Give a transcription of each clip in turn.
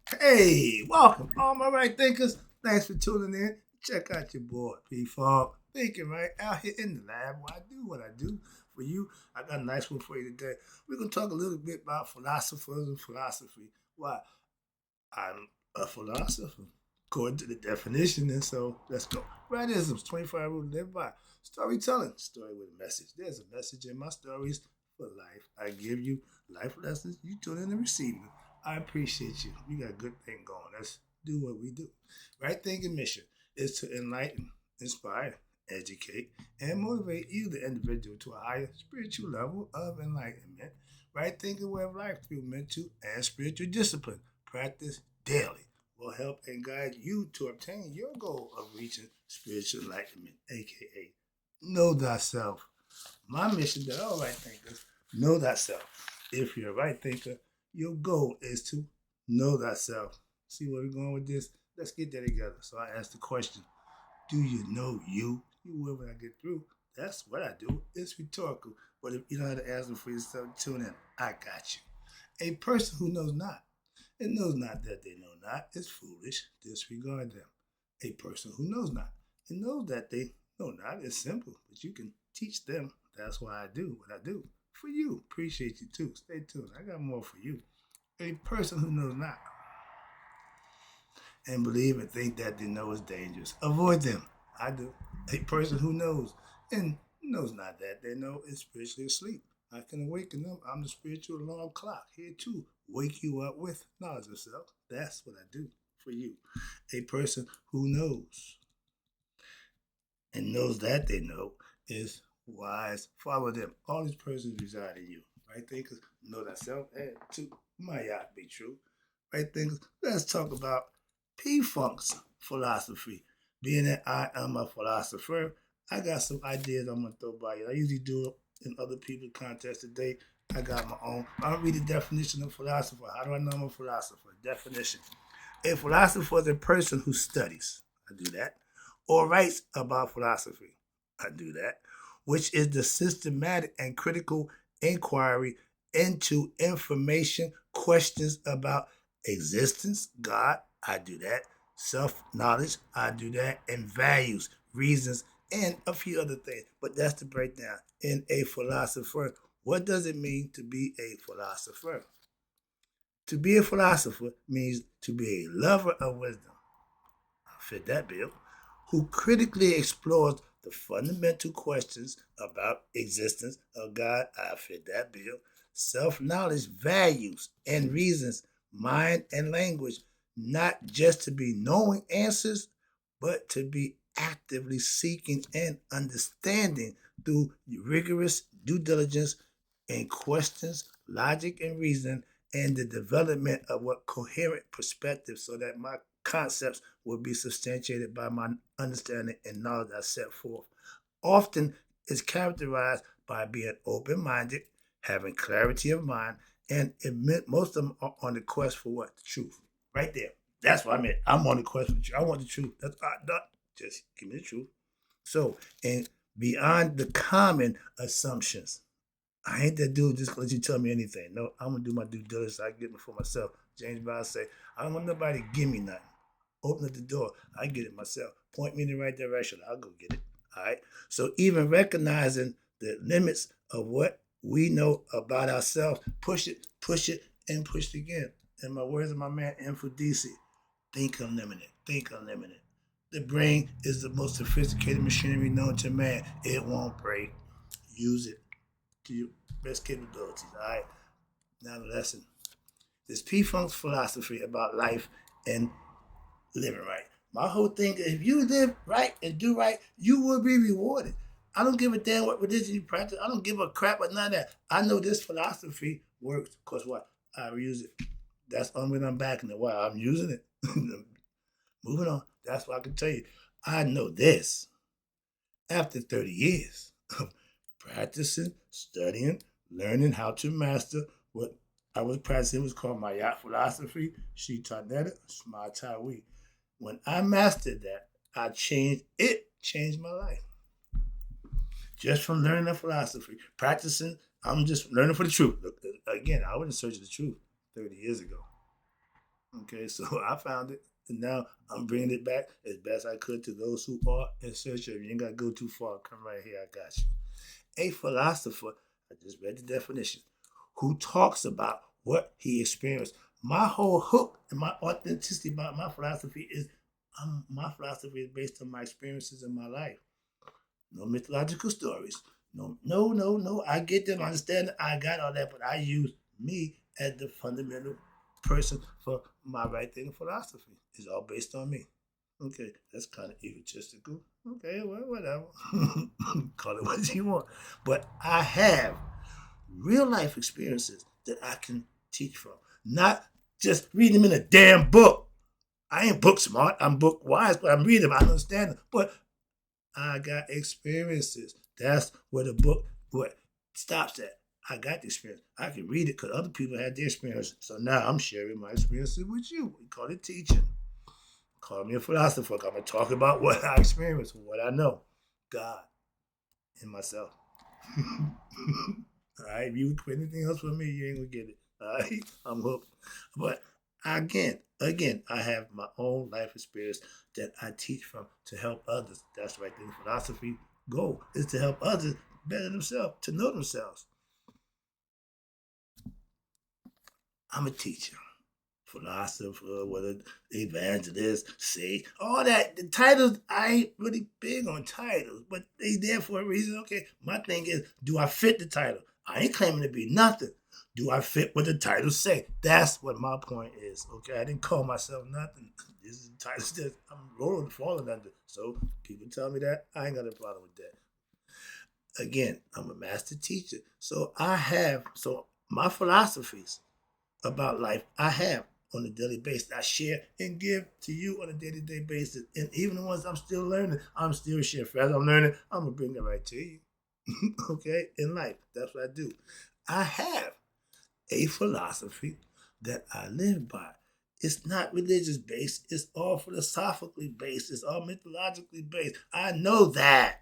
Hey, welcome, all my right thinkers. Thanks for tuning in. Check out your boy, P Fog. Thinking right out here in the lab where I do what I do for you. I got a nice one for you today. We're going to talk a little bit about philosophers and philosophy. Why? I'm a philosopher, according to the definition. And so let's go. Rightisms, 25 rules to live by. Storytelling, story with a message. There's a message in my stories for life. I give you life lessons. You tune in and receive them. I appreciate you. We got a good thing going. Let's do what we do. Right thinking mission is to enlighten, inspire, educate, and motivate you, the individual, to a higher spiritual level of enlightenment. Right thinking way of life through mental and spiritual discipline. Practice daily will help and guide you to obtain your goal of reaching spiritual enlightenment, aka know thyself. My mission to all right thinkers, know thyself. If you're a right thinker, your goal is to know thyself. See where we're going with this? Let's get that together. So I asked the question, do you know you? You will when I get through. That's what I do. It's rhetorical. But if you know how to answer for yourself, tune in. I got you. A person who knows not and knows not that they know not is foolish. Disregard them. A person who knows not and knows that they know not is simple, but you can teach them. That's why I do what I do. For you. Appreciate you too. Stay tuned. I got more for you. A person who knows not and believe and think that they know is dangerous. Avoid them. I do. A person who knows and knows not that they know is spiritually asleep. I can awaken them. I'm the spiritual alarm clock here to wake you up with knowledge of self. That's what I do for you. A person who knows and knows that they know is wise. Follow them. All these persons reside in you. Right thinkers know that self and to my yacht be true. Right thinkers, let's talk about P Funk's philosophy. Being that I am a philosopher, I got some ideas I'm gonna throw by you. I usually do it in other people's contests today. I got my own. I'll read the definition of philosopher. How do I know I'm a philosopher? Definition. A philosopher is a person who studies. I do that. Or writes about philosophy. I do that. Which is the systematic and critical inquiry into information, questions about existence, God, I do that. Self knowledge, I do that. And values, reasons, and a few other things. But that's the breakdown. In a philosopher, what does it mean to be a philosopher? To be a philosopher means to be a lover of wisdom. I fit that bill. Who critically explores the fundamental questions about existence of God. I fit that bill. Self-knowledge, values, and reasons, mind and language, not just to be knowing answers, but to be actively seeking and understanding through rigorous due diligence in questions, logic, and reason, and the development of what coherent perspective so that my concepts will be substantiated by my understanding and knowledge I set forth. Often is characterized by being open minded, having clarity of mind, and admit most of them are on the quest for what? The truth. Right there. That's what I meant. I'm on the quest for the truth. I want the truth. That's not just give me the truth. So, and beyond the common assumptions. I ain't that dude just let you tell me anything. No, I'm gonna do my due diligence. I get it for myself. James Brown say, I don't want nobody to give me nothing. Open up the door. I get it myself. Point me in the right direction. I'll go get it. All right. So even recognizing the limits of what we know about ourselves, push it, and push it again. In my words of my man Infodisi, think unlimited. Think unlimited. The brain is the most sophisticated machinery known to man. It won't break. Use it to your best capabilities. All right. Now the lesson. This P Funk's philosophy about life and living right. My whole thing is if you live right and do right, you will be rewarded. I don't give a damn what religion you practice. I don't give a crap about none of that. I know this philosophy works because what? I use it. That's when I'm back in the while. I'm using it. Moving on. That's what I can tell you. I know this after 30 years of practicing, studying, learning how to master what I was practicing was called my yacht philosophy, Shitaneta, Smatawi. When I mastered that, it changed my life. Just from learning the philosophy, practicing, I'm just learning for the truth. Look, again, I was in search of the truth 30 years ago. Okay, so I found it, and now I'm bringing it back as best I could to those who are in search of it. You ain't got to go too far. Come right here, I got you. A philosopher, I just read the definition, who talks about what he experienced. My whole hook and my authenticity about my philosophy is my philosophy is based on my experiences in my life. No mythological stories. No, no, no, no. I get them, I understand it, I got all that, but I use me as the fundamental person for my right thinking philosophy. It's all based on me. Okay, that's kind of egotistical. Okay, well, whatever. Call it what you want. But I have real life experiences that I can teach from. Not just reading them in a damn book. I ain't book smart. I'm book wise, but I'm reading them. I understand them. But I got experiences. That's where the book what stops at. I got the experience. I can read it because other people had their experience. So now I'm sharing my experiences with you. We call it teaching. Call me a philosopher. I'm going to talk about what I experienced, what I know. God and myself. All right, if you quit anything else for me, you ain't gonna get it. All right, I'm hooked. But again, I have my own life experience that I teach from to help others. That's right. The philosophy goal is to help others better themselves, to know themselves. I'm a teacher, philosopher, whether evangelist, say all that. The titles, I ain't really big on titles, but they there for a reason. Okay, my thing is, do I fit the title? I ain't claiming to be nothing. Do I fit what the titles say? That's what my point is. Okay, I didn't call myself nothing. This is the titles that I'm rolling, falling under. So people tell me that I ain't got a problem with that. Again, I'm a master teacher, so my philosophies about life I have on a daily basis. I share and give to you on a day-to-day basis. And even the ones I'm still learning, I'm still sharing. As I'm learning, I'm going to bring it right to you. Okay? In life, that's what I do. I have a philosophy that I live by. It's not religious based. It's all philosophically based. It's all mythologically based. I know that.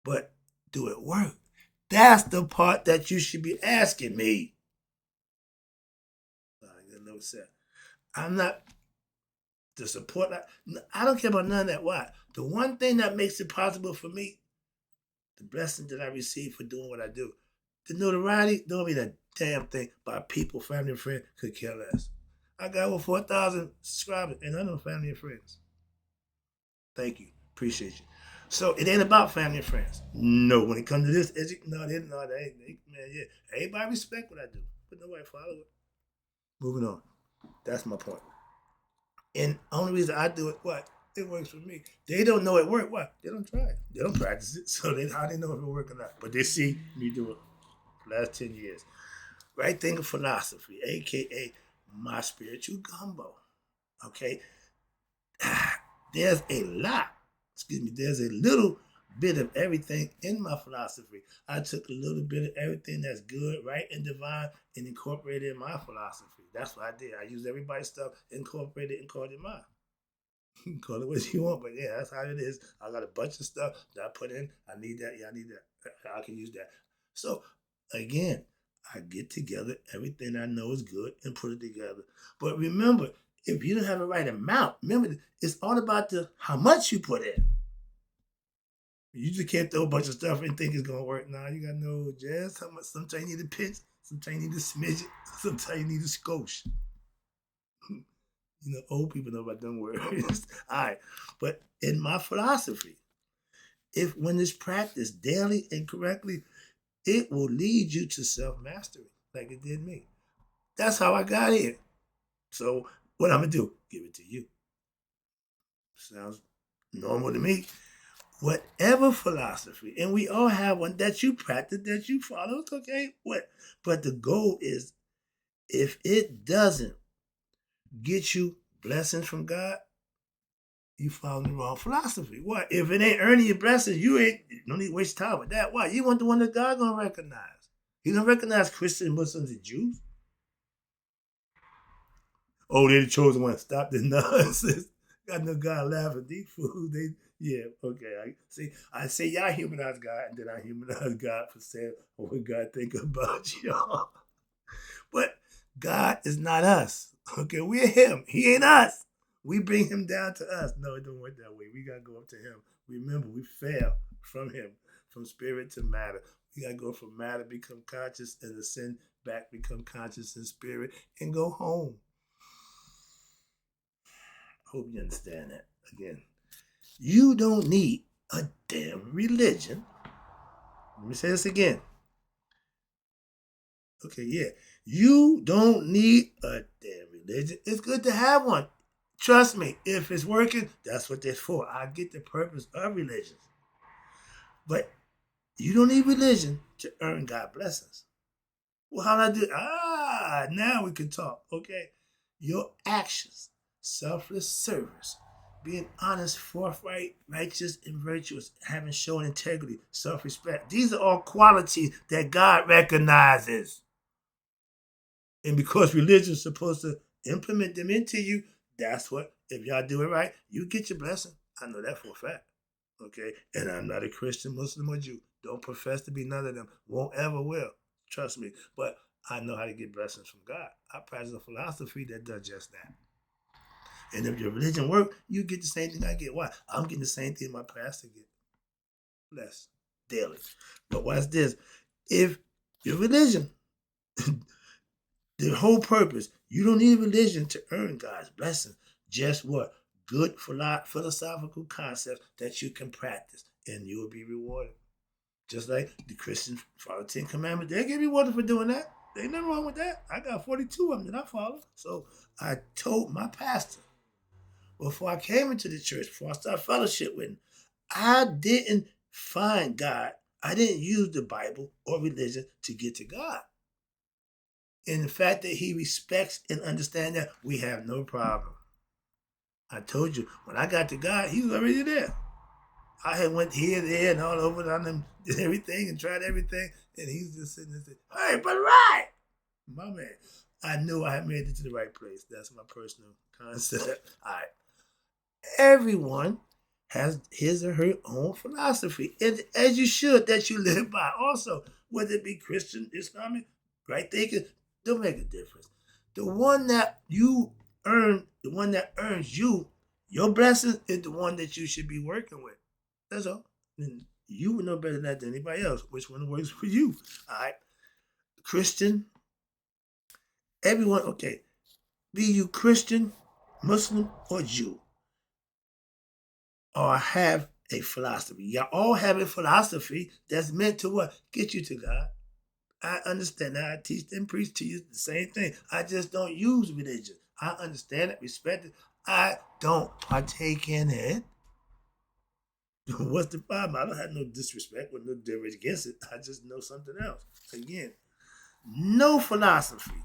But do it work? That's the part that you should be asking me. I'm not to support that. I don't care about none of that. Why? The one thing that makes it possible for me, the blessing that I receive for doing what I do, the notoriety don't mean a damn thing by people, family, and friends could care less. I got over 4,000 subscribers, and none of them family and friends. Thank you. Appreciate you. So it ain't about family and friends. No, when it comes to this, man, yeah. Everybody respect what I do, but nobody follow it. Moving on. That's my point. And only reason I do it, what? It works for me. They don't know it works. What? They don't try it. They don't practice it. So how they know if it works or not? But they see me do it for the last 10 years. Right thinking philosophy, aka my spiritual gumbo. Okay? There's a lot, there's a little bit of everything in my philosophy. I took a little bit of everything that's good, right, and divine and incorporated it in my philosophy. That's what I did. I used everybody's stuff, incorporated it, and called it mine. Call it what you want, but yeah, that's how it is. I got a bunch of stuff that I put in. I need that. Yeah, I need that. I can use that. So again, I get together everything I know is good and put it together. But remember, if you don't have the right amount, remember it's all about the how much you put in. You just can't throw a bunch of stuff and think it's gonna work. Nah, you gotta know just how much. Sometimes you need a pinch, sometimes you need a smidget, sometimes you need a skosh. Old people know about them words. All right. But in my philosophy, if when it's practiced daily and correctly, it will lead you to self-mastery, like it did me. That's how I got here. So what I'm gonna do? Give it to you. Sounds normal to me. Whatever philosophy, and we all have one that you practice, that you follow, it's okay. What? But the goal is, if it doesn't get you blessings from God, you follow the wrong philosophy. What? If it ain't earning your blessings, you don't need to waste time with that. Why? You want the one that God gonna recognize. He don't recognize Christians, Muslims, and Jews. Oh, they're the chosen one. Stop the nonsense. Got no God laughing. These fools, okay. I say y'all humanize God, and then I humanize God for saying what God think about y'all. But God is not us. Okay, we're him. He ain't us. We bring him down to us. No, it don't work that way. We gotta go up to him. Remember, we fell from him, from spirit to matter. We gotta go from matter, become conscious, and ascend back, become conscious in spirit, and go home. Hope you understand that. Again, you don't need a damn religion. Let me say this again. Okay, yeah. You don't need a damn religion. It's good to have one. Trust me, if it's working, that's what they're for. I get the purpose of religion. But you don't need religion to earn God blessings. Well, how do I do? Now we can talk. Okay. Your actions, selfless service, being honest, forthright, righteous, and virtuous, having shown integrity, self-respect. These are all qualities that God recognizes. And because religion is supposed to implement them into you, that's what, if y'all do it right, you get your blessing. I know that for a fact. Okay? And I'm not a Christian, Muslim, or Jew. Don't profess to be none of them. Won't ever will. Trust me. But I know how to get blessings from God. I practice a philosophy that does just that. And if your religion works, you get the same thing I get. Why? I'm getting the same thing my pastor gets. Blessed daily. But watch this. If your religion the whole purpose, you don't need religion to earn God's blessing. Just what? Good philosophical concepts that you can practice, and you will be rewarded. Just like the Christians follow 10 Commandments. They get rewarded for doing that. There ain't nothing wrong with that. I got 42 of them that I follow. So I told my pastor, before I came into the church, before I started fellowship with him, I didn't find God. I didn't use the Bible or religion to get to God. And the fact that he respects and understands that, we have no problem. I told you, when I got to God, he was already there. I had went here, there, and all over, and I did everything and tried everything, and he's just sitting there saying, "Hey, but right, my man." I knew I had made it to the right place. That's my personal concept. All right. Everyone has his or her own philosophy, and as you should, that you live by. Also, whether it be Christian, Islamic, right thinking, don't make a difference. The one that you earn, the one that earns you, your blessing is the one that you should be working with. That's all. And you would know better than that than anybody else which one works for you. All right. Christian, everyone, okay. Be you Christian, Muslim, or Jew, or have a philosophy. You all have a philosophy that's meant to what? Get you to God. I understand that. I teach and preach to you the same thing. I just don't use religion. I understand it, respect it. I don't partake in it. What's the problem? I don't have no disrespect or no difference against it. I just know something else. Again, no philosophy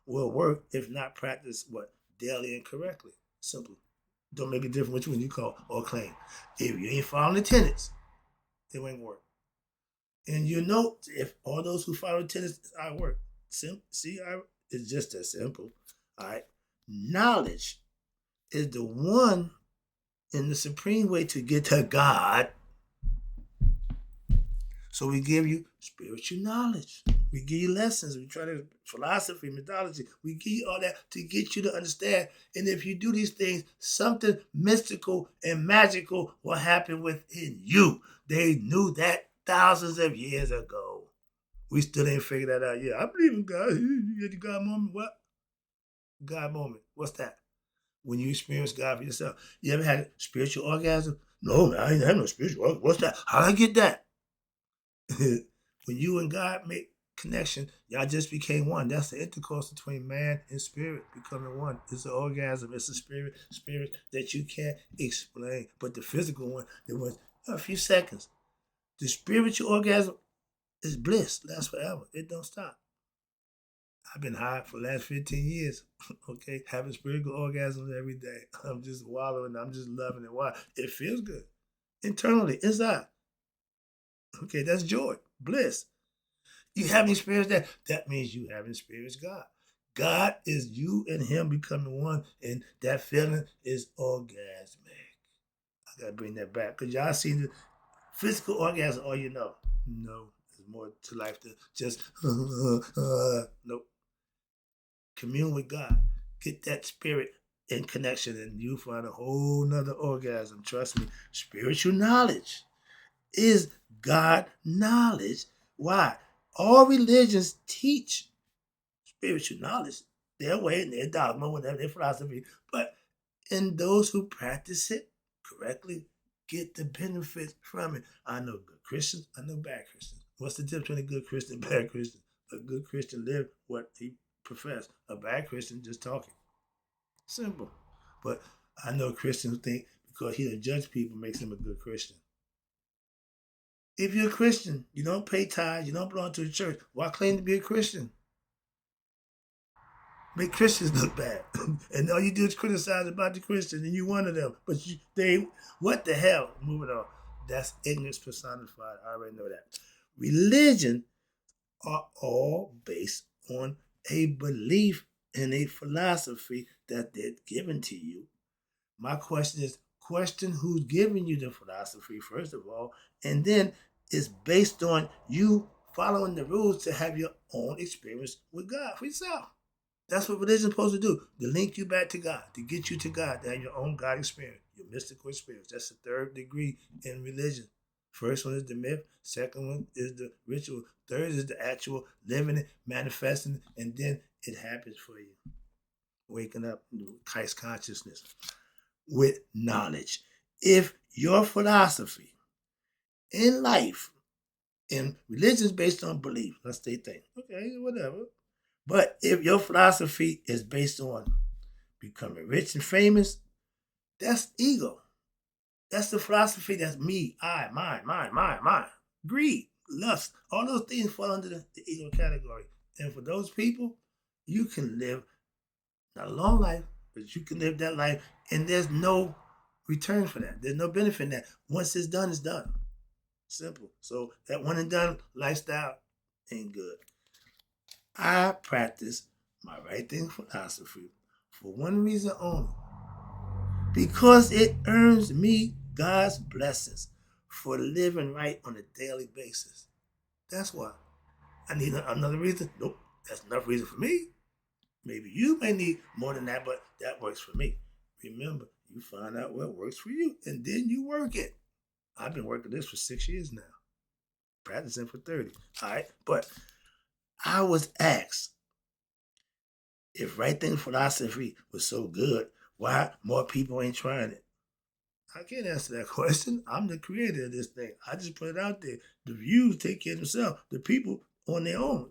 will work if not practiced what? Daily and correctly. Simple. Don't make a difference which one you call or claim. If you ain't following the tenets, it won't work. And you know, if all those who follow the tenets, I work. It's just that simple. All right. Knowledge is the one in the supreme way to get to God. So we give you spiritual knowledge. We give you lessons. We try to philosophy, mythology. We give you all that to get you to understand. And if you do these things, something mystical and magical will happen within you. They knew that thousands of years ago. We still ain't figured that out yet. I believe in God. You get the God moment. What? God moment. What's that? When you experience God for yourself. You ever had a spiritual orgasm? No, man, I ain't had no spiritual orgasm. What's that? How'd I get that? When you and God make connection, y'all just became one. That's the intercourse between man and spirit becoming one. It's an orgasm. It's a spirit that you can't explain. But the physical one, it was a few seconds. The spiritual orgasm is bliss. Lasts forever. It don't stop. I've been high for the last 15 years. Okay, having spiritual orgasms every day. I'm just wallowing. I'm just loving it. Why? It feels good internally, inside. Okay, that's joy, bliss. You haven't experienced that. That means you haven't experienced God. God is you and Him becoming one, and that feeling is orgasmic. I gotta bring that back because y'all seen the physical orgasm. All you know. No, there's more to life than just nope. Commune with God. Get that spirit in connection, and you find a whole nother orgasm. Trust me. Spiritual knowledge is God knowledge. Why? All religions teach spiritual knowledge, their way and their dogma, whatever their philosophy. But in those who practice it correctly, get the benefits from it. I know good Christians, I know bad Christians. What's the difference between a good Christian and bad Christian? A good Christian live what he professed. A bad Christian just talking. Simple. But I know Christians who think because he don't judge people makes him a good Christian. If you're a Christian, you don't pay tithes, you don't belong to the church. Why claim to be a Christian? Make Christians look bad. And all you do is criticize about the Christians, and you one of them. But what the hell? Moving on. That's ignorance personified. I already know that. Religion are all based on a belief and a philosophy that they're given to you. My question is, question who's giving you the philosophy, first of all, and then it's based on you following the rules to have your own experience with God for yourself. That's what religion is supposed to do, to link you back to God, to get you to God, to have your own God experience, your mystical experience. That's the third degree in religion. First one is the myth, second one is the ritual, third is the actual living it, manifesting it, and then it happens for you. Waking up to Christ consciousness with knowledge. If your philosophy in life, in religion is based on belief, that's their thing. Okay, whatever. But if your philosophy is based on becoming rich and famous, that's ego. That's the philosophy that's me, I, mine. Greed, lust, all those things fall under the ego category. And for those people, you can live not a long life, but you can live that life, and there's no return for that. There's no benefit in that. Once it's done, it's done. Simple. So that one and done lifestyle ain't good. I practice my right thing philosophy for one reason only. Because it earns me God's blessings for living right on a daily basis. That's why. I need another reason. Nope, that's enough reason for me. Maybe you may need more than that, but that works for me. Remember, you find out what works for you, and then you work it. I've been working this for 6 years now, practicing for 30. All right, but I was asked, if right thing philosophy was so good, why more people ain't trying it? I can't answer that question. I'm the creator of this thing. I just put it out there. The views take care of themselves. The people on their own.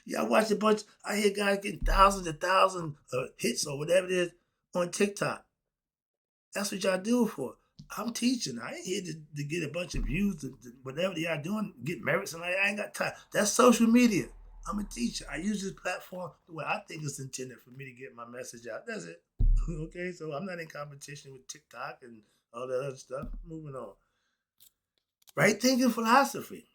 Yeah, I watch a bunch. I hear guys getting thousands and thousands of hits or whatever it is on TikTok. That's what y'all do it for. I'm teaching. I ain't here to get a bunch of views, whatever y'all doing, get merits, and I ain't got time. That's social media. I'm a teacher. I use this platform the way I think it's intended for me to get my message out. That's it. Okay, so I'm not in competition with TikTok and all that other stuff. Moving on. Right thinking philosophy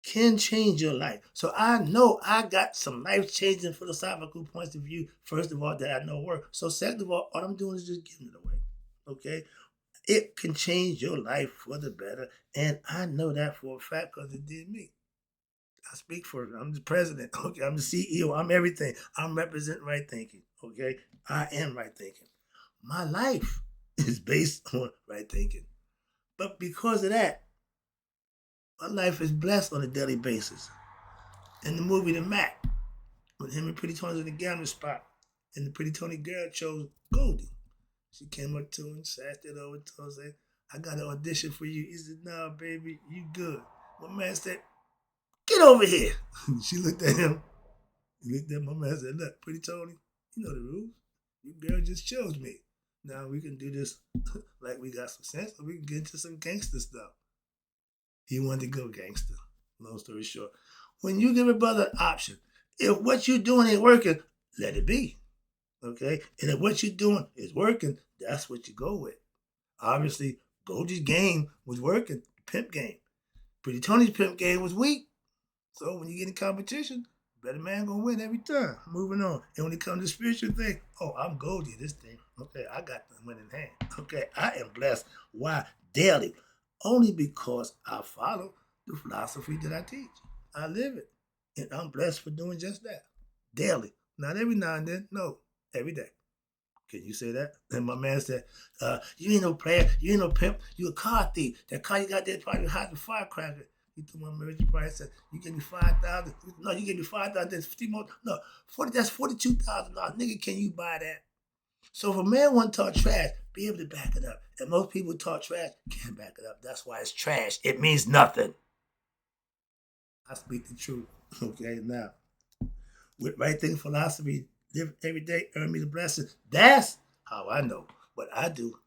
can change your life. So I know I got some life-changing philosophical points of view, first of all, that I know work. So second of all I'm doing is just giving it away. Okay? It can change your life for the better. And I know that for a fact because it did me. I speak for it. I'm the president. Okay, I'm the CEO. I'm everything. I'm representing right thinking. Okay, I am right thinking. My life is based on right thinking. But because of that, my life is blessed on a daily basis. In the movie The Mac, when him and Pretty Tony's in the gambling spot, and the Pretty Tony girl chose Goldie. She came up to him, sat it over to him, said, I got an audition for you. He said, nah, baby, you good. My man said, get over here. She looked at him. He looked at my man and said, look, Pretty Tony, you know the rules. Your girl just chose me. Now we can do this like we got some sense, or we can get into some gangster stuff. He wanted to go gangster. Long story short. When you give a brother an option, if what you're doing ain't working, let it be. Okay? And if what you're doing is working, that's what you go with. Obviously, Goldie's game was working, pimp game. Pretty Tony's pimp game was weak. So when you get in competition, better man gonna win every time. Moving on. And when it comes to spiritual thing, oh, I'm Goldie this thing. Okay, I got the winning hand. Okay, I am blessed. Why? Daily. Only because I follow the philosophy that I teach. I live it. And I'm blessed for doing just that. Daily. Not every now and then. No, every day. Can you say that? And my man said, you ain't no player, you ain't no pimp, you a car thief. That car you got there probably hot the firecracker. He told my marriage price said, you give me 5,000. No, you give me 5,000, that's 50 more. No, 40, that's $42,000. Nigga, can you buy that? So if a man want to talk trash, be able to back it up. And most people talk trash, can't back it up. That's why it's trash. It means nothing. I speak the truth. Okay, now, with right thing philosophy, live every day, earn me the blessing. That's how I know what I do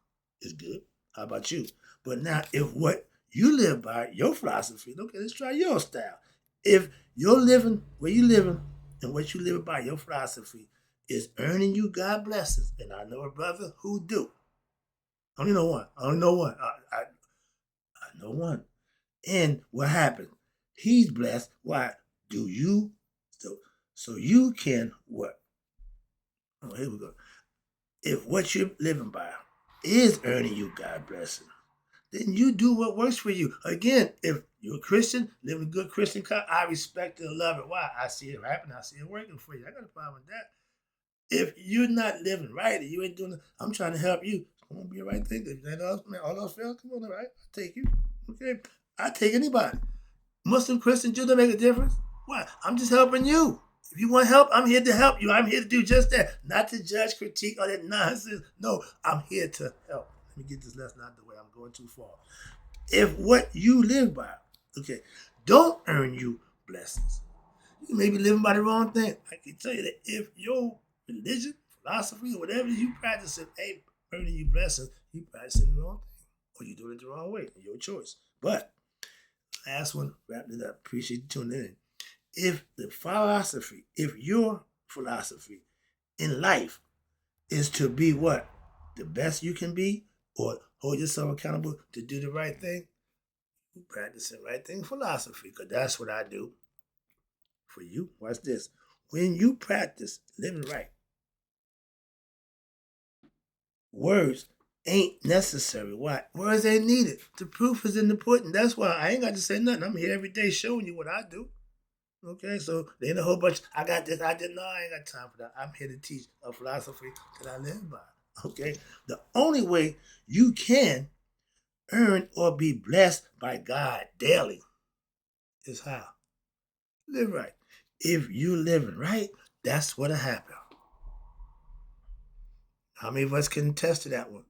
is good. How about you? But now, if what you live by, your philosophy, okay, let's try your style. If you're living where you living and what you live by, your philosophy is earning you God blessings, and I know a brother who do. I only know one. I only know one. I know one. And what happened? He's blessed. Why? Do you? So you can what? Oh, here we go. If what you're living by is earning you God blessing, then you do what works for you. Again, if you're a Christian, living a good Christian, I respect it and love it. Why? I see it happen. I see it working for you. I got a problem with that. If you're not living right and you ain't doing it, I'm trying to help you. Come on, be a right thing. All else fails, come on, all right? I'll take you. Okay? I take anybody. Muslim, Christian, Jew, don't make a difference. Why? I'm just helping you. If you want help, I'm here to help you. I'm here to do just that. Not to judge, critique, all that nonsense. No, I'm here to help. Let me get this lesson out of the way. I'm going too far. If what you live by, okay, don't earn you blessings, you may be living by the wrong thing. I can tell you that if your religion, philosophy, or whatever you practice ain't earning you blessings, you practicing the wrong thing. Or you doing it the wrong way. Your choice. But last one, wrapping it up. Appreciate you tuning in. If the philosophy, if your philosophy in life is to be what? The best you can be, or hold yourself accountable to do the right thing, you practice the right thing philosophy, because that's what I do for you. Watch this. When you practice living right, words ain't necessary. Why? Words ain't needed. The proof is in the pudding. That's why I ain't got to say nothing. I'm here every day showing you what I do. Okay, so there ain't a whole bunch. I got this. I did. No, I ain't got time for that. I'm here to teach a philosophy that I live by. Okay, the only way you can earn or be blessed by God daily is how? Live right. If you living right, that's what'll happen. How many of us can attest to that one?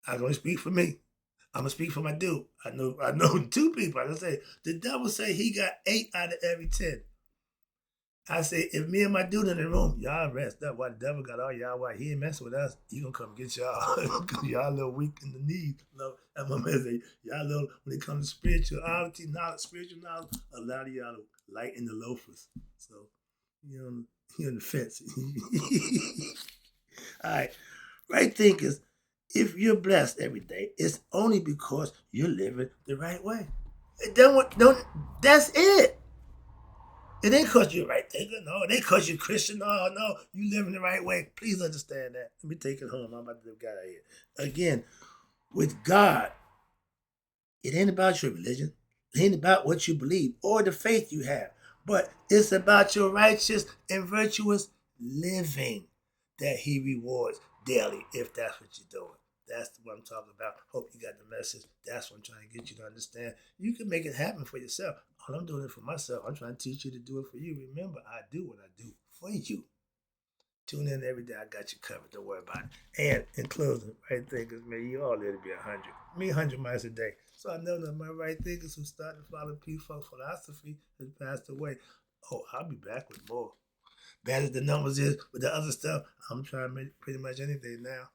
I can only speak for me. I'm gonna speak for my dude. I know two people. I can say the devil say he got 8 out of every 10. I say if me and my dude in the room, y'all rest up. While the devil got all y'all while he ain't messing with us, he gonna come get y'all. Y'all a little weak in the knees. And my man say, y'all little when it comes to spirituality, knowledge, spiritual knowledge, a lot of y'all light in the loafers. So you're on the fence. All right. Right thinkers, if you're blessed every day, it's only because you're living the right way. That's it. It ain't because you're right thinker. No, it ain't because you're Christian. No, you living the right way. Please understand that. Let me take it home. I'm about to get out of here. Again, with God, it ain't about your religion. It ain't about what you believe or the faith you have. But it's about your righteous and virtuous living that he rewards daily, if that's what you're doing. That's what I'm talking about. Hope you got the message. That's what I'm trying to get you to understand. You can make it happen for yourself. All I'm doing it for myself. I'm trying to teach you to do it for you. Remember, I do what I do for you. Tune in every day. I got you covered. Don't worry about it. And in closing, right thinkers, man, you all live to be 100. Me, 100 miles a day. So I know that my right thinkers who started to follow P-Funk philosophy has passed away. Oh, I'll be back with more. Bad as the numbers is with the other stuff, I'm trying to make pretty much anything now.